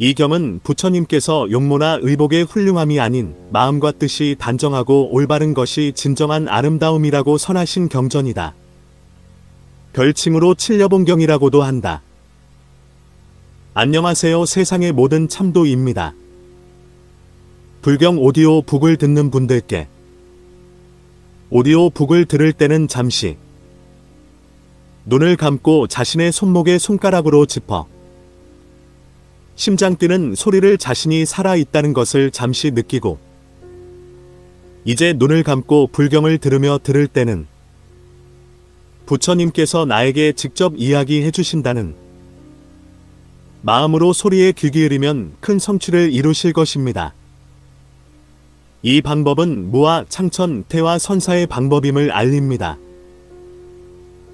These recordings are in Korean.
이 겸은 부처님께서 용모나 의복의 훌륭함이 아닌 마음과 뜻이 단정하고 올바른 것이 진정한 아름다움이라고 선하신 경전이다. 별칭으로 칠려본경이라고도 한다. 안녕하세요. 세상의 모든 참도입니다. 불경 오디오 북을 듣는 분들께 오디오 북을 들을 때는 잠시 눈을 감고 자신의 손목에 손가락으로 짚어 심장 뛰는 소리를 자신이 살아있다는 것을 잠시 느끼고 이제 눈을 감고 불경을 들으며 들을 때는 부처님께서 나에게 직접 이야기해 주신다는 마음으로 소리에 귀 기울이면 큰 성취를 이루실 것입니다. 이 방법은 무아, 창천, 태화, 선사의 방법임을 알립니다.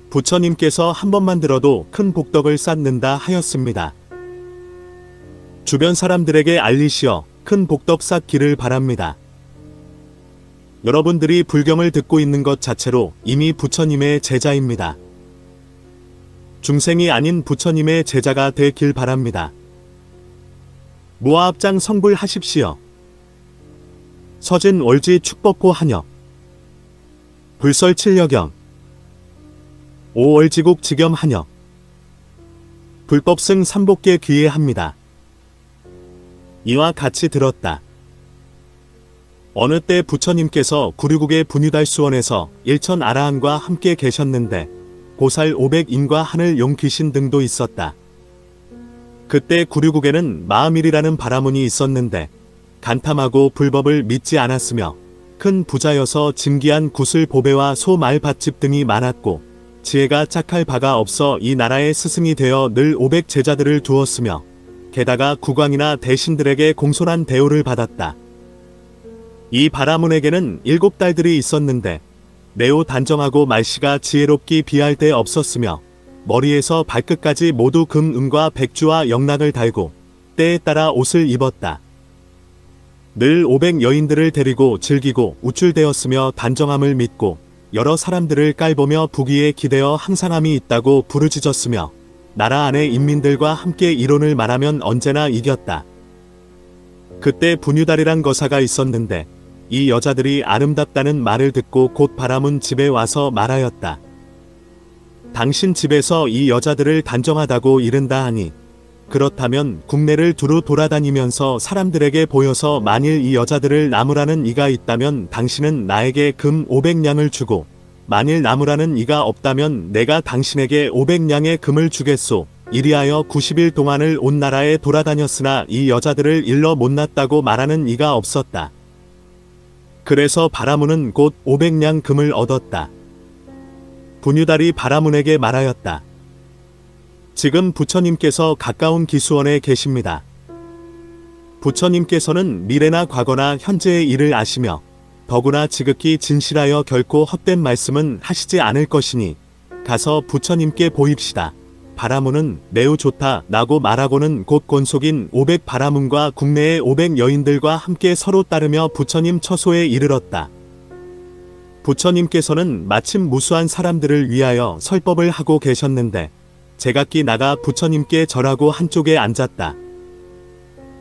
부처님께서 한 번만 들어도 큰 복덕을 쌓는다 하였습니다. 주변 사람들에게 알리시어 큰 복덕 쌓기를 바랍니다. 여러분들이 불경을 듣고 있는 것 자체로 이미 부처님의 제자입니다. 중생이 아닌 부처님의 제자가 되길 바랍니다. 무아합장 성불하십시오. 서진 월지 축법호 한역 불설 칠려경 오월지국 직염 한역 불법승 삼복계 귀해합니다. 이와 같이 들었다. 어느 때 부처님께서 구류국의 분유달수원에서 일천 아라한과 함께 계셨는데 고살 500인과 하늘 용 귀신 등도 있었다. 그때 구류국에는 마음일이라는 바라문이 있었는데 간탐하고 불법을 믿지 않았으며 큰 부자여서 진기한 구슬 보배와 소 말 밭집 등이 많았고 지혜가 짝할 바가 없어 이 나라의 스승이 되어 늘 500 제자들을 두었으며 게다가 국왕이나 대신들에게 공손한 대우를 받았다. 이 바라문에게는 7딸들이 있었는데 매우 단정하고 말씨가 지혜롭기 비할 데 없었으며 머리에서 발끝까지 모두 금, 은과 백주와 영락을 달고 때에 따라 옷을 입었다. 늘 500 여인들을 데리고 즐기고 우쭐대었으며 단정함을 믿고 여러 사람들을 깔보며 부귀에 기대어 항상함이 있다고 부르짖었으며 나라 안의 인민들과 함께 이론을 말하면 언제나 이겼다. 그때 분유달이란 거사가 있었는데 이 여자들이 아름답다는 말을 듣고 곧 바라문 집에 와서 말하였다. 당신 집에서 이 여자들을 단정하다고 이른다 하니 그렇다면 국내를 두루 돌아다니면서 사람들에게 보여서 만일 이 여자들을 나무라는 이가 있다면 당신은 나에게 금 500냥을 주고 만일 나무라는 이가 없다면 내가 당신에게 500냥의 금을 주겠소. 이리하여 90일 동안을 온 나라에 돌아다녔으나 이 여자들을 일러 못났다고 말하는 이가 없었다. 그래서 바라문은 곧 500냥 금을 얻었다. 분유달이 바라문에게 말하였다. 지금 부처님께서 가까운 기수원에 계십니다. 부처님께서는 미래나 과거나 현재의 일을 아시며 더구나 지극히 진실하여 결코 헛된 말씀은 하시지 않을 것이니 가서 부처님께 보입시다. 바라문은 매우 좋다 라고 말하고는 곧 곤속인 500 바라문과 국내의 500 여인들과 함께 서로 따르며 부처님 처소에 이르렀다. 부처님께서는 마침 무수한 사람들을 위하여 설법을 하고 계셨는데 제각기 나가 부처님께 절하고 한쪽에 앉았다.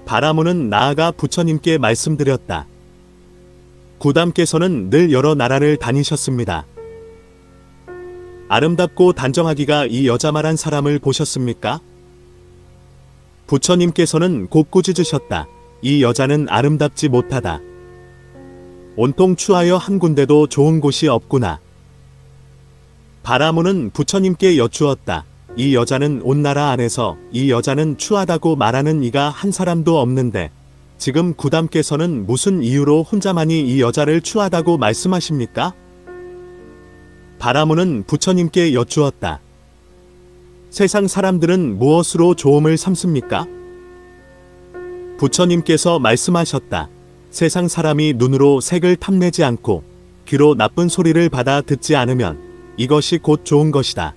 바라문은 나아가 부처님께 말씀드렸다. 구담께서는 늘 여러 나라를 다니셨습니다. 아름답고 단정하기가 이 여자말한 사람을 보셨습니까? 부처님께서는 곧 꾸짖으셨다. 이 여자는 아름답지 못하다. 온통 추하여 한 군데도 좋은 곳이 없구나. 바라문은 부처님께 여쭈었다. 이 여자는 온 나라 안에서 이 여자는 추하다고 말하는 이가 한 사람도 없는데 지금 구담께서는 무슨 이유로 혼자만이 이 여자를 추하다고 말씀하십니까? 바라문은 부처님께 여쭈었다. 세상 사람들은 무엇으로 조음을 삼습니까? 부처님께서 말씀하셨다. 세상 사람이 눈으로 색을 탐내지 않고 귀로 나쁜 소리를 받아 듣지 않으면 이것이 곧 좋은 것이다.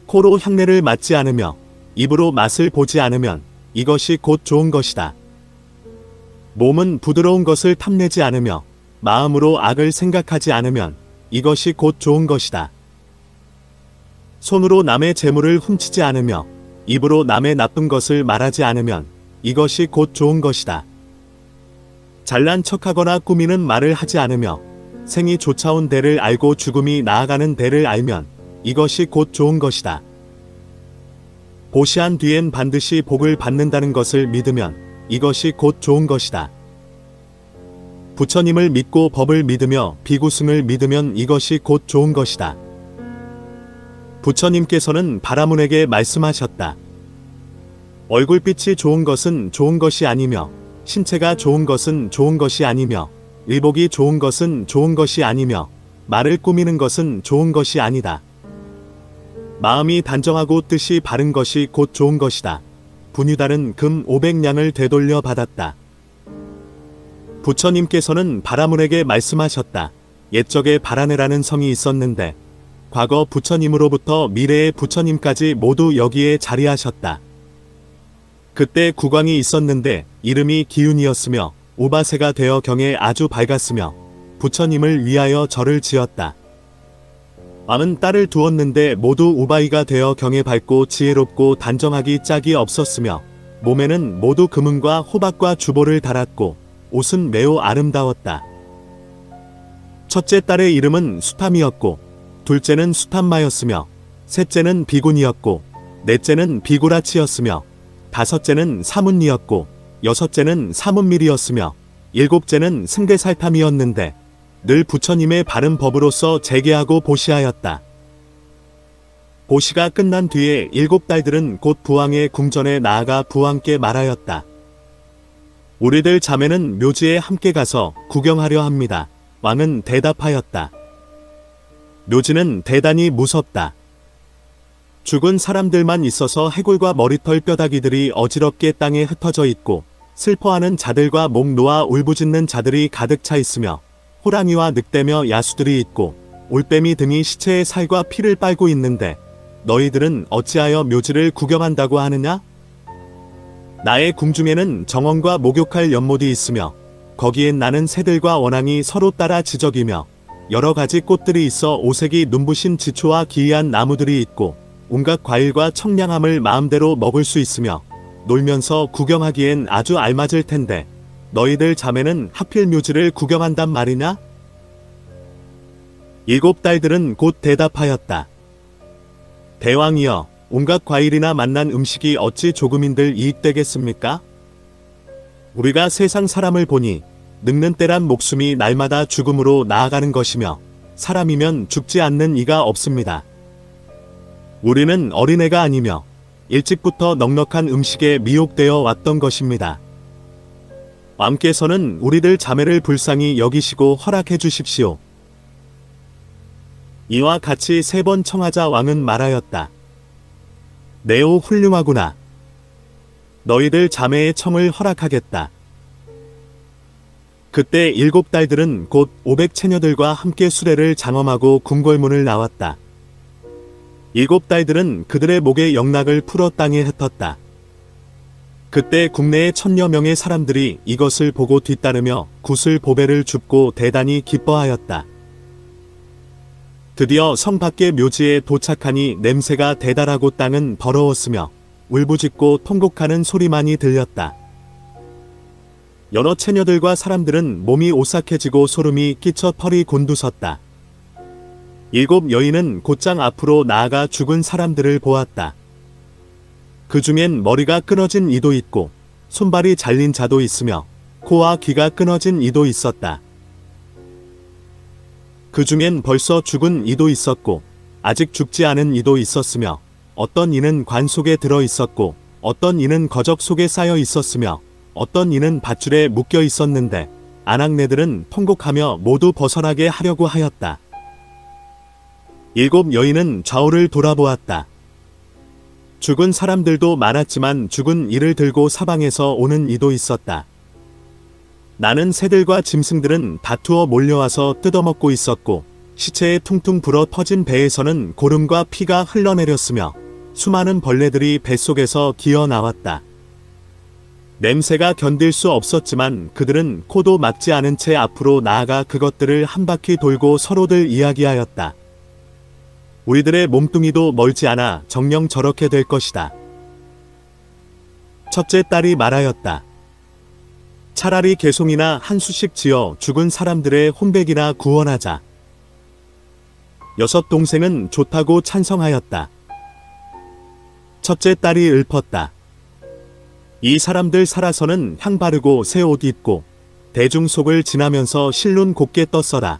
코로 향내를 맡지 않으며 입으로 맛을 보지 않으면 이것이 곧 좋은 것이다. 몸은 부드러운 것을 탐내지 않으며 마음으로 악을 생각하지 않으면 이것이 곧 좋은 것이다. 손으로 남의 재물을 훔치지 않으며 입으로 남의 나쁜 것을 말하지 않으면 이것이 곧 좋은 것이다. 잘난 척하거나 꾸미는 말을 하지 않으며 생이 쫓아온 대를 알고 죽음이 나아가는 대를 알면 이것이 곧 좋은 것이다. 보시한 뒤엔 반드시 복을 받는다는 것을 믿으면 이것이 곧 좋은 것이다. 부처님을 믿고 법을 믿으며 비구승을 믿으면 이것이 곧 좋은 것이다. 부처님께서는 바라문에게 말씀하셨다. 얼굴빛이 좋은 것은 좋은 것이 아니며 신체가 좋은 것은 좋은 것이 아니며 의복이 좋은 것은 좋은 것이 아니며 말을 꾸미는 것은 좋은 것이 아니다. 마음이 단정하고 뜻이 바른 것이 곧 좋은 것이다. 분유달은 금 500냥을 되돌려 받았다. 부처님께서는 바라문에게 말씀하셨다. 옛적에 바라네라는 성이 있었는데 과거 부처님으로부터 미래의 부처님까지 모두 여기에 자리하셨다. 그때 국왕이 있었는데 이름이 기운이었으며 우바세가 되어 경에 아주 밝았으며 부처님을 위하여 절을 지었다. 왕은 딸을 두었는데 모두 우바이가 되어 경에 밝고 지혜롭고 단정하기 짝이 없었으며 몸에는 모두 금은과 호박과 주보를 달았고 옷은 매우 아름다웠다. 첫째 딸의 이름은 수탐이었고 둘째는 수탐마였으며 셋째는 비군이었고 넷째는 비구라치였으며 다섯째는 사문니였고 여섯째는 사문밀이었으며 일곱째는 승대살탐이었는데 늘 부처님의 바른 법으로서 재계하고 보시하였다. 보시가 끝난 뒤에 일곱 딸들은 곧 부왕의 궁전에 나아가 부왕께 말하였다. 우리들 자매는 묘지에 함께 가서 구경하려 합니다. 왕은 대답하였다. 묘지는 대단히 무섭다. 죽은 사람들만 있어서 해골과 머리털 뼈다귀들이 어지럽게 땅에 흩어져 있고 슬퍼하는 자들과 목 놓아 울부짖는 자들이 가득 차 있으며 호랑이와 늑대며 야수들이 있고 올빼미 등이 시체의 살과 피를 빨고 있는데 너희들은 어찌하여 묘지를 구경한다고 하느냐? 나의 궁중에는 정원과 목욕할 연못이 있으며 거기엔 나는 새들과 원앙이 서로 따라 지저귀며 여러 가지 꽃들이 있어 오색이 눈부신 지초와 기이한 나무들이 있고 온갖 과일과 청량함을 마음대로 먹을 수 있으며 놀면서 구경하기엔 아주 알맞을 텐데 너희들 자매는 하필 묘지를 구경한단 말이냐? 일곱 딸들은 곧 대답하였다. 대왕이여, 온갖 과일이나 맛난 음식이 어찌 조금인들 이익되겠습니까? 우리가 세상 사람을 보니 늙는 때란 목숨이 날마다 죽음으로 나아가는 것이며 사람이면 죽지 않는 이가 없습니다. 우리는 어린애가 아니며 일찍부터 넉넉한 음식에 미혹되어 왔던 것입니다. 왕께서는 우리들 자매를 불쌍히 여기시고 허락해 주십시오. 이와 같이 3번 청하자 왕은 말하였다. 네오 훌륭하구나. 너희들 자매의 청을 허락하겠다. 그때 일곱 딸들은 곧 500처녀들과 함께 수레를 장엄하고 궁궐문을 나왔다. 일곱 딸들은 그들의 목에 영락을 풀어 땅에 흩었다. 그때 국내의 1000여 명의 사람들이 이것을 보고 뒤따르며 굿을 보배를 줍고 대단히 기뻐하였다. 드디어 성 밖의 묘지에 도착하니 냄새가 대달하고 땅은 더러웠으며 울부짖고 통곡하는 소리만이 들렸다. 여러 처녀들과 사람들은 몸이 오싹해지고 소름이 끼쳐 털이 곤두섰다. 일곱 여인은 곧장 앞으로 나아가 죽은 사람들을 보았다. 그 중엔 머리가 끊어진 이도 있고 손발이 잘린 자도 있으며 코와 귀가 끊어진 이도 있었다. 그 중엔 벌써 죽은 이도 있었고 아직 죽지 않은 이도 있었으며 어떤 이는 관 속에 들어 있었고 어떤 이는 거적 속에 쌓여 있었으며 어떤 이는 밧줄에 묶여 있었는데 아낙네들은 통곡하며 모두 벗어나게 하려고 하였다. 일곱 여인은 좌우를 돌아보았다. 죽은 사람들도 많았지만 죽은 이를 들고 사방에서 오는 이도 있었다. 나는 새들과 짐승들은 다투어 몰려와서 뜯어먹고 있었고 시체에 퉁퉁 불어 터진 배에서는 고름과 피가 흘러내렸으며 수많은 벌레들이 뱃속에서 기어 나왔다. 냄새가 견딜 수 없었지만 그들은 코도 막지 않은 채 앞으로 나아가 그것들을 한 바퀴 돌고 서로들 이야기하였다. 우리들의 몸뚱이도 멀지 않아 정녕 저렇게 될 것이다. 첫째 딸이 말하였다. 차라리 개송이나 한 수씩 지어 죽은 사람들의 혼백이나 구원하자. 여섯 동생은 좋다고 찬성하였다. 첫째 딸이 읊었다. 이 사람들 살아서는 향 바르고 새 옷 입고 대중 속을 지나면서 실눈 곱게 떴어라.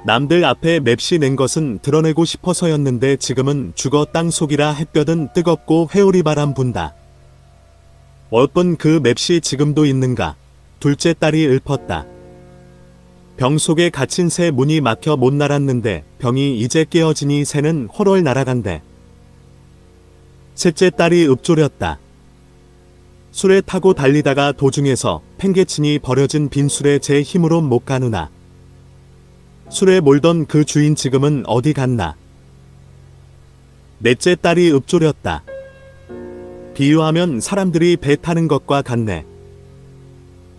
남들 앞에 맵시 낸 것은 드러내고 싶어서였는데 지금은 죽어 땅 속이라 햇볕은 뜨겁고 회오리 바람 분다. 어떤 그 맵시 지금도 있는가? 둘째 딸이 읊었다. 병 속에 갇힌 새 문이 막혀 못 날았는데 병이 이제 깨어지니 새는 헐헐 날아간대. 셋째 딸이 읊조렸다. 술에 타고 달리다가 도중에서 팽개치니 버려진 빈술에 제 힘으로 못 가누나. 술에 몰던 그 주인 지금은 어디 갔나. 넷째 딸이 읊조렸다. 비유하면 사람들이 배 타는 것과 같네.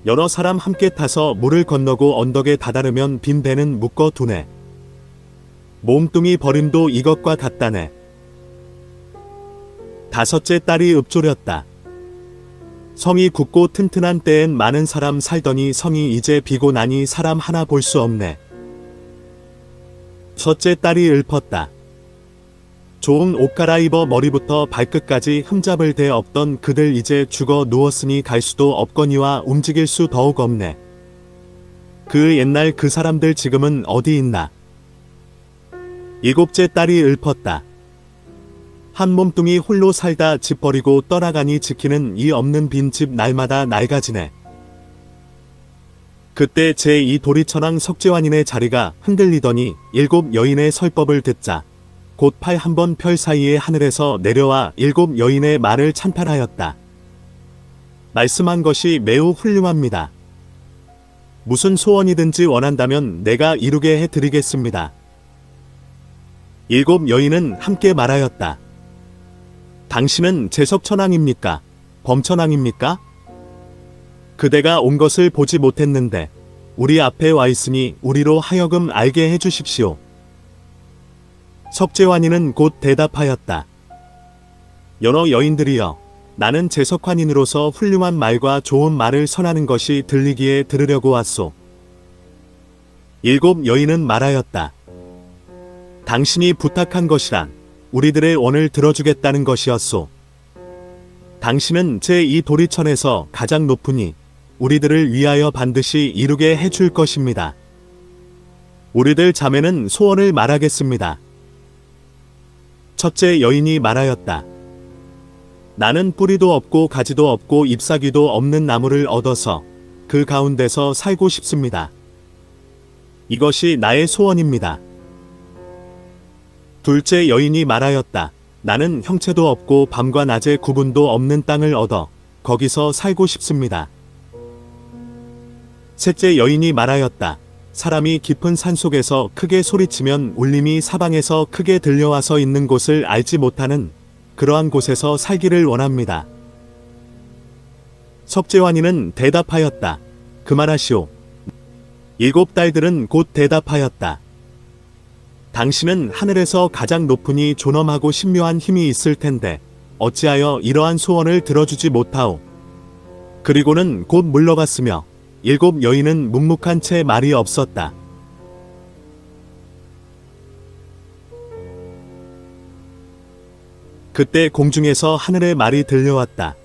여러 사람 함께 타서 물을 건너고 언덕에 다다르면 빈 배는 묶어 두네. 몸뚱이 버림도 이것과 같다네. 다섯째 딸이 읊조렸다. 성이 굳고 튼튼한 때엔 많은 사람 살더니 성이 이제 비고 나니 사람 하나 볼 수 없네. 첫째 딸이 읊었다. 좋은 옷 갈아입어 머리부터 발끝까지 흠잡을 데 없던 그들 이제 죽어 누웠으니 갈 수도 없거니와 움직일 수 더욱 없네. 그 옛날 그 사람들 지금은 어디 있나. 일곱째 딸이 읊었다. 한 몸뚱이 홀로 살다 집 버리고 떠나가니 지키는 이 없는 빈집 날마다 낡아지네. 그때 제2 도리천왕 석재환인의 자리가 흔들리더니 일곱 여인의 설법을 듣자 곧 팔 한 번 펼 사이에 하늘에서 내려와 일곱 여인의 말을 찬탄하였다. 말씀한 것이 매우 훌륭합니다. 무슨 소원이든지 원한다면 내가 이루게 해드리겠습니다. 일곱 여인은 함께 말하였다. 당신은 제석천왕입니까? 범천왕입니까? 그대가 온 것을 보지 못했는데 우리 앞에 와 있으니 우리로 하여금 알게 해주십시오. 석재환인은 곧 대답하였다. 여러 여인들이여, 나는 제석환인으로서 훌륭한 말과 좋은 말을 선하는 것이 들리기에 들으려고 왔소. 일곱 여인은 말하였다. 당신이 부탁한 것이란 우리들의 원을 들어주겠다는 것이었소. 당신은 제2 도리천에서 가장 높으니 우리들을 위하여 반드시 이루게 해줄 것입니다. 우리들 자매는 소원을 말하겠습니다. 첫째 여인이 말하였다. 나는 뿌리도 없고 가지도 없고 잎사귀도 없는 나무를 얻어서 그 가운데서 살고 싶습니다. 이것이 나의 소원입니다. 둘째 여인이 말하였다. 나는 형체도 없고 밤과 낮의 구분도 없는 땅을 얻어 거기서 살고 싶습니다. 셋째 여인이 말하였다. 사람이 깊은 산속에서 크게 소리치면 울림이 사방에서 크게 들려와서 있는 곳을 알지 못하는 그러한 곳에서 살기를 원합니다. 석재환인은 대답하였다. 그만하시오. 일곱 딸들은 곧 대답하였다. 당신은 하늘에서 가장 높으니 존엄하고 신묘한 힘이 있을 텐데 어찌하여 이러한 소원을 들어주지 못하오. 그리고는 곧 물러갔으며 일곱 여인은 묵묵한 채 말이 없었다. 그때 공중에서 하늘의 말이 들려왔다.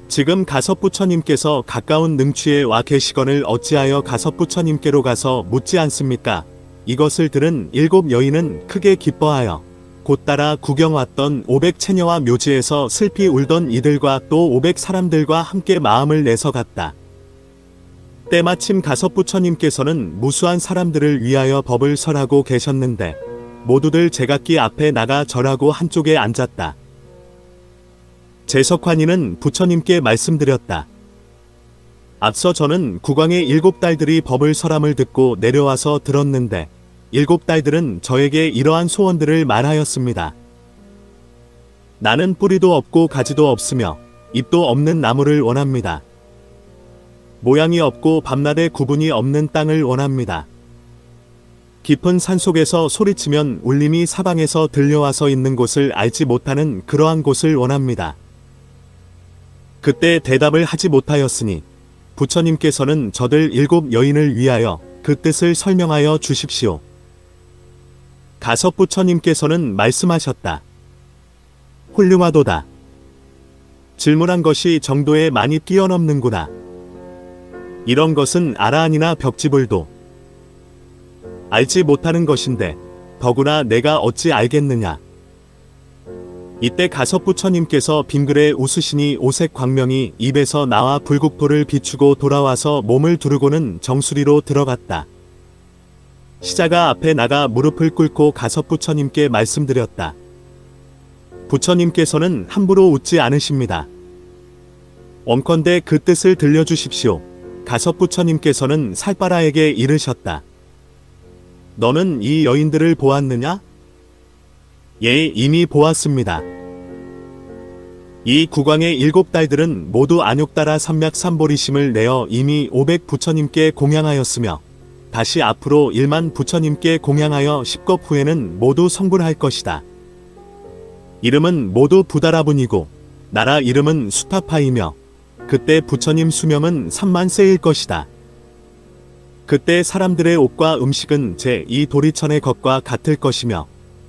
지금 가섭부처님께서 가까운 능취에 와 계시거늘 어찌하여 가섭부처님께로 가서 묻지 않습니까? 이것을 들은 일곱 여인은 크게 기뻐하여 곧 따라 구경 왔던 500처녀와 묘지에서 슬피 울던 이들과 또 500 사람들과 함께 마음을 내서 갔다. 때마침 가섭부처님께서는 무수한 사람들을 위하여 법을 설하고 계셨는데 모두들 제각기 앞에 나가 절하고 한쪽에 앉았다. 제석환인은 부처님께 말씀드렸다. 앞서 저는 국왕의 일곱 딸들이 법을 설함을 듣고 내려와서 들었는데 일곱 딸들은 저에게 이러한 소원들을 말하였습니다. 나는 뿌리도 없고 가지도 없으며 잎도 없는 나무를 원합니다. 모양이 없고 밤낮의 구분이 없는 땅을 원합니다. 깊은 산속에서 소리치면 울림이 사방에서 들려와서 있는 곳을 알지 못하는 그러한 곳을 원합니다. 그때 대답을 하지 못하였으니 부처님께서는 저들 7 여인을 위하여 그 뜻을 설명하여 주십시오. 가섭부처님께서는 말씀하셨다. 훌륭하도다. 질문한 것이 정도에 많이 뛰어넘는구나. 이런 것은 아라한이나 벽지불도 알지 못하는 것인데 더구나 내가 어찌 알겠느냐. 이때 가섭부처님께서 빙그레 웃으시니 오색 광명이 입에서 나와 불국토를 비추고 돌아와서 몸을 두르고는 정수리로 들어갔다. 시자가 앞에 나가 무릎을 꿇고 가섭부처님께 말씀드렸다. 부처님께서는 함부로 웃지 않으십니다. 원컨대 그 뜻을 들려주십시오. 가섭부처님께서는 살바라에게 이르셨다. 너는 이 여인들을 보았느냐? 예, 이미 보았습니다. 이 국왕의 7딸들은 모두 안욕따라 삼맥삼보리심을 내어 이미 500 부처님께 공양하였으며 다시 앞으로 1만 부처님께 공양하여 10겁 후에는 모두 성불할 것이다. 이름은 모두 부다라분이고 나라 이름은 수타파이며 그때 부처님 수명은 3만 세일 것이다. 그때 사람들의 옷과 음식은 제2 도리천의 것과 같을 것이며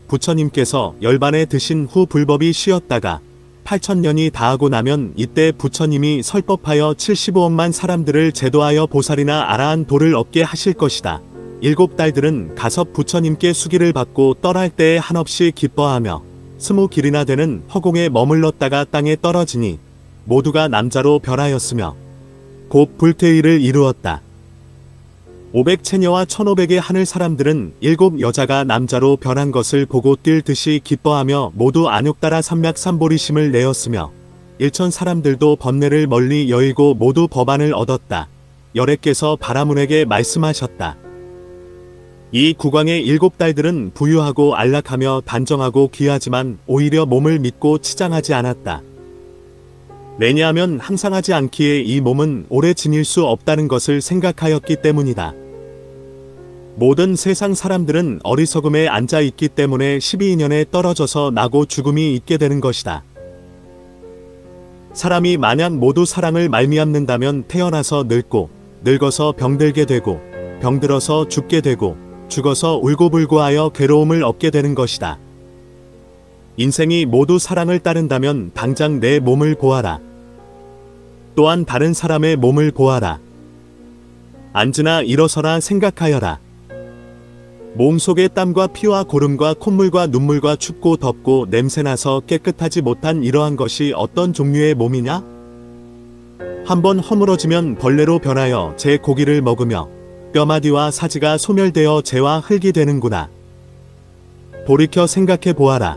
부처님께서 열반에 드신 후 불법이 쉬었다가 8천년이 다하고 나면 이때 부처님이 설법하여 75억만 사람들을 제도하여 보살이나 아라한 도를 얻게 하실 것이다. 7딸들은 가섭 부처님께 수기를 받고 떠날 때에 한없이 기뻐하며 20길이나 되는 허공에 머물렀다가 땅에 떨어지니 모두가 남자로 변하였으며 곧 불퇴위를 이루었다. 500체녀와 1500의 하늘 사람들은 7 여자가 남자로 변한 것을 보고 뛸 듯이 기뻐하며 모두 안욕따라 삼맥삼보리심을 내었으며 1000 사람들도 번뇌를 멀리 여의고 모두 법안을 얻었다. 열애께서 바라문에게 말씀하셨다. 이 국왕의 7딸들은 부유하고 안락하며 단정하고 귀하지만 오히려 몸을 믿고 치장하지 않았다. 왜냐하면 항상하지 않기에 이 몸은 오래 지닐 수 없다는 것을 생각하였기 때문이다. 모든 세상 사람들은 어리석음에 앉아 있기 때문에 12인연에 떨어져서 나고 죽음이 있게 되는 것이다. 사람이 만약 모두 사랑을 말미암는다면 태어나서 늙고 늙어서 병들게 되고 병들어서 죽게 되고 죽어서 울고불고하여 괴로움을 얻게 되는 것이다. 인생이 모두 사랑을 따른다면 당장 내 몸을 보아라. 또한 다른 사람의 몸을 보아라. 앉으나 일어서나 생각하여라. 몸속의 땀과 피와 고름과 콧물과 눈물과 춥고 덥고 냄새나서 깨끗하지 못한 이러한 것이 어떤 종류의 몸이냐? 한번 허물어지면 벌레로 변하여 제 고기를 먹으며 뼈마디와 사지가 소멸되어 재와 흙이 되는구나. 돌이켜 생각해 보아라.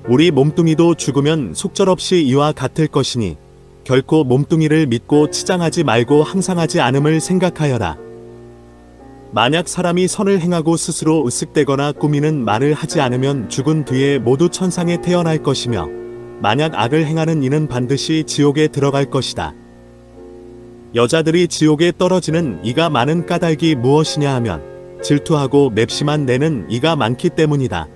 우리 몸뚱이도 죽으면 속절없이 이와 같을 것이니 결코 몸뚱이를 믿고 치장하지 말고 항상하지 않음을 생각하여라. 만약 사람이 선을 행하고 스스로 으쓱대거나 꾸미는 말을 하지 않으면 죽은 뒤에 모두 천상에 태어날 것이며 만약 악을 행하는 이는 반드시 지옥에 들어갈 것이다. 여자들이 지옥에 떨어지는 이가 많은 까닭이 무엇이냐 하면 질투하고 맵심한 내는 이가 많기 때문이다.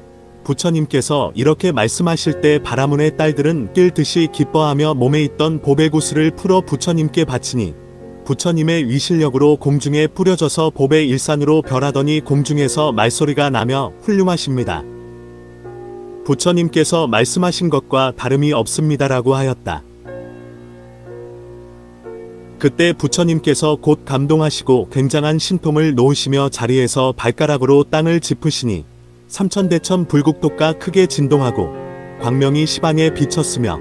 부처님께서 이렇게 말씀하실 때 바라문의 딸들은 뛸 듯이 기뻐하며 몸에 있던 보배 구슬을 풀어 부처님께 바치니 부처님의 위실력으로 공중에 뿌려져서 보배 일산으로 변하더니 공중에서 말소리가 나며 훌륭하십니다. 부처님께서 말씀하신 것과 다름이 없습니다라고 하였다. 그때 부처님께서 곧 감동하시고 굉장한 신통을 놓으시며 자리에서 발가락으로 땅을 짚으시니 삼천대천 불국토가 크게 진동하고 광명이 시방에 비쳤으며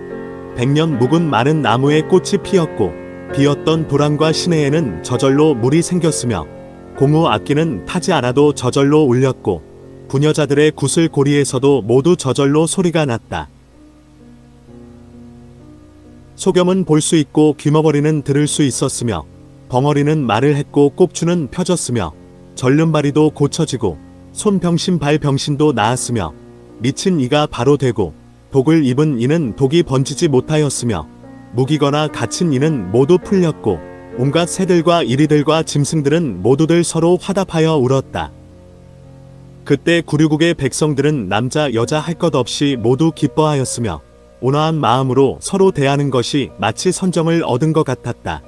100년 묵은 마른 나무에 꽃이 피었고 비었던 도랑과 시내에는 저절로 물이 생겼으며 공우 악기는 타지 않아도 저절로 울렸고 부녀자들의 구슬 고리에서도 모두 저절로 소리가 났다. 소겸은 볼 수 있고 귀머거리는 들을 수 있었으며 벙어리는 말을 했고 꼽추는 펴졌으며 절름발이도 고쳐지고 손병신 발병신도 나았으며 미친 이가 바로 되고 독을 입은 이는 독이 번지지 못하였으며 무기거나 갇힌 이는 모두 풀렸고 온갖 새들과 이리들과 짐승들은 모두들 서로 화답하여 울었다. 그때 구류국의 백성들은 남자 여자 할 것 없이 모두 기뻐하였으며 온화한 마음으로 서로 대하는 것이 마치 선정을 얻은 것 같았다.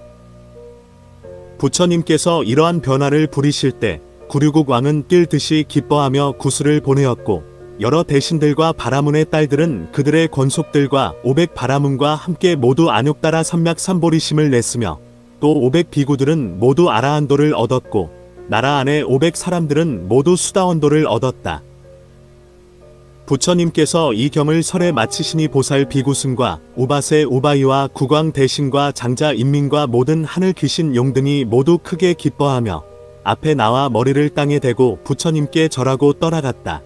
부처님께서 이러한 변화를 부리실 때 구류국 왕은 뛸 듯이 기뻐하며 구슬을 보내었고 여러 대신들과 바라문의 딸들은 그들의 권속들과 500 바라문과 함께 모두 안욕따라 선맥 삼보리심을 냈으며 또 500 비구들은 모두 아라한도를 얻었고 나라 안에 500 사람들은 모두 수다원도를 얻었다. 부처님께서 이 경을 설에 마치시니 보살 비구승과 우바세 우바이와 국왕 대신과 장자 인민과 모든 하늘 귀신 용 등이 모두 크게 기뻐하며 앞에 나와 머리를 땅에 대고 부처님께 절하고 떠나갔다.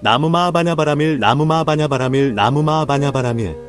나무마하바냐바라밀 나무마하바냐바라밀 나무마하바냐바라밀